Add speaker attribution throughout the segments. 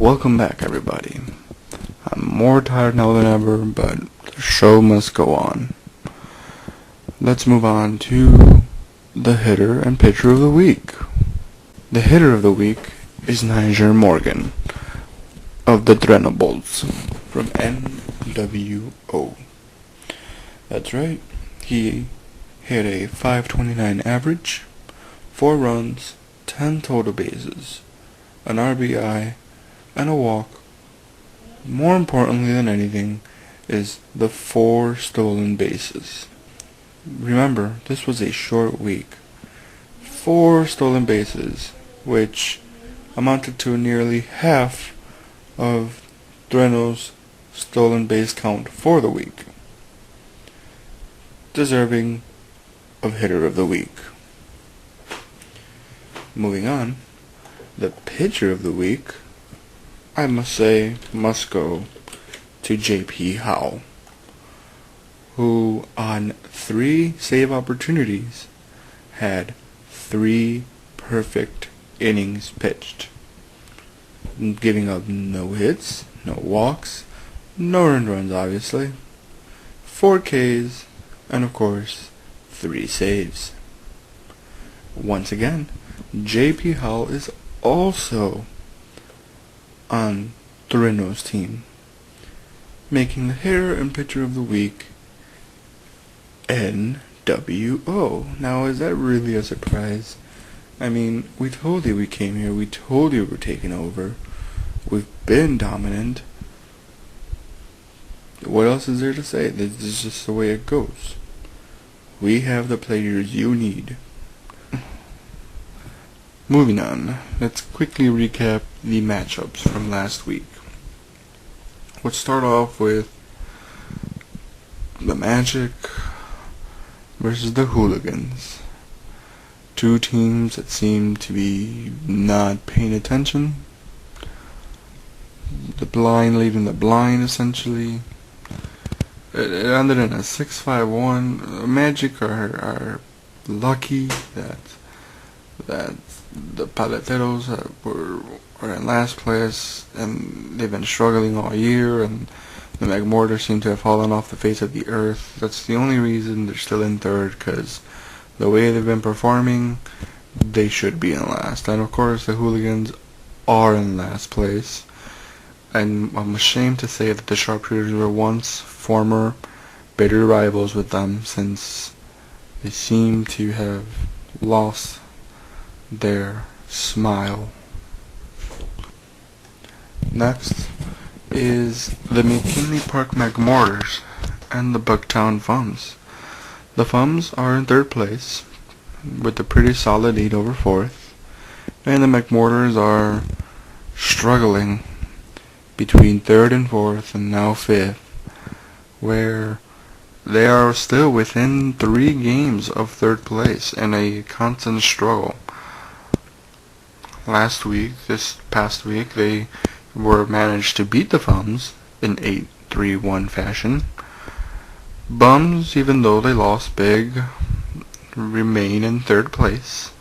Speaker 1: Welcome back, everybody. I'm more tired now than ever, but the show must go on. Let's move on to the hitter and pitcher of the week. The hitter of the week is Nigel Morgan of the nWo from nWo. That's right, he hit a .529 average, 4 runs, 10 total bases, an RBI, and a walk. More importantly than anything is the 4 stolen bases. Remember, this was a short week. 4 stolen bases, which amounted to nearly half of nWo's stolen base count for the week. Deserving of hitter of the week. Moving on, the pitcher of the week, I must say, must go to J.P. Howell, who on 3 save opportunities had 3 perfect innings pitched, giving up no hits, no walks, no earned runs obviously, 4 Ks, and of course 3 saves. Once again, J.P. Howell is also on nWo's team, making the hitter and pitcher of the week nWo. Now, is that really a surprise? I mean, we told you we came here, we told you we're taking over, we've been dominant. What else is there to say? This is just the way it goes. We have the players you need. Moving on, let's quickly recap the matchups from last week. Let's start off with the Magic versus the Hooligans. 2 teams that seem to be not paying attention. The blind leading the blind, essentially. It ended in a 6-5-1. Magic are lucky that the Paleteros are in last place, and they've been struggling all year, and the McMortars seem to have fallen off the face of the earth. That's the only reason they're still in third, because the way they've been performing, they should be in last. And of course, the Hooligans are in last place. And I'm ashamed to say that the Sharpshooters were once former bitter rivals with them, since they seem to have lost their smile. Next is the McKinley Park McMortars and the Bucktown Fums. The Fums are in third place with a pretty solid lead over fourth, and the McMortars are struggling between third and fourth, and now fifth, where they are still within 3 games of third place in a constant struggle. This past week, they were managed to beat the Fums in 8-3-1 fashion. Bums, even though they lost big, remain in third place.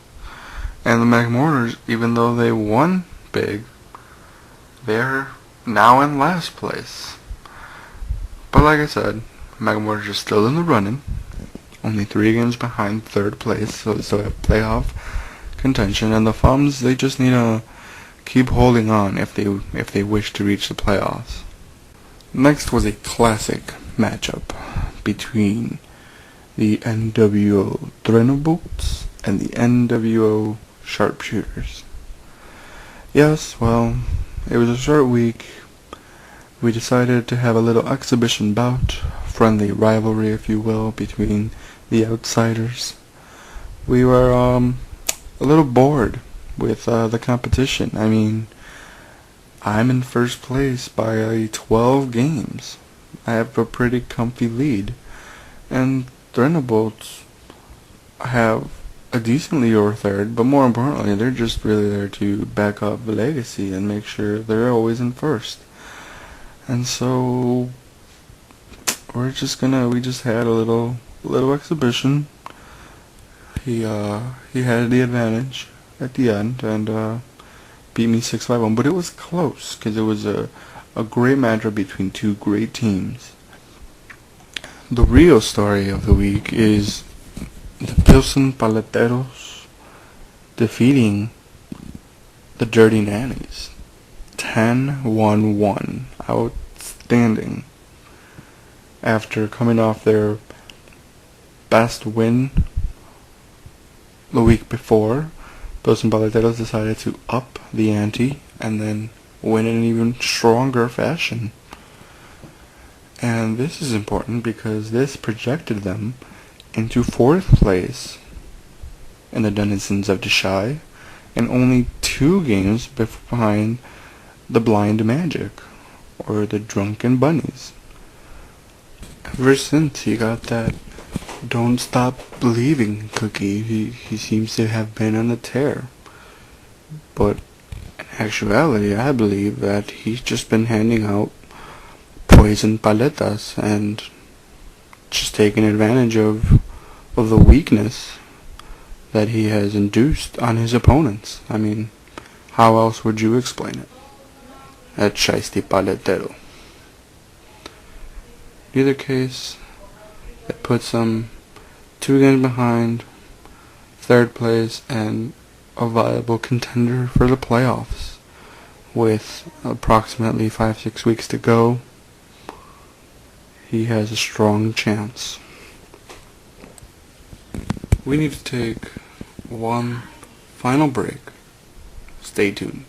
Speaker 1: And the McMortars, even though they won big, they're now in last place. But like I said, McMortars are still in the running, only 3 games behind third place, so they still have playoff contention. And the Fums, they just need to keep holding on if they wish to reach the playoffs. Next was a classic matchup between the nWo Thunderbolts and the nWo Sharpshooters. Yes, well, it was a short week. We decided to have a little exhibition bout, friendly rivalry if you will, between the outsiders. We were a little bored with the competition. I mean, I'm in first place by 12 games. I have a pretty comfy lead, and Thunderbolts have a decent lead over third, but more importantly, they're just really there to back up the legacy and make sure they're always in first. And so we just had a little exhibition. He had the advantage at the end, and beat me 6-5-1, but it was close because it was a great matchup between two great teams. The real story of the week is the Pilsen Paleteros defeating the Dirty Nannies 10-1-1. Outstanding. After coming off their best win the week before, Pilsen Paleteros decided to up the ante and then win in an even stronger fashion. And this is important because this projected them into 4th place in the Denizens of Deshai and only 2 games behind the Blind Magic, or the Drunken Bunnies. Ever since he got that Don't Stop Believing cookie, he seems to have been on a tear. But in actuality, I believe that he's just been handing out poison paletas and just taking advantage of the weakness that he has induced on his opponents. I mean, how else would you explain it? At Shiesty Paletero. In either case, it puts them 2 games behind 3rd place and a viable contender for the playoffs. With approximately 5-6 weeks to go, he has a strong chance. We need to take one final break. Stay tuned.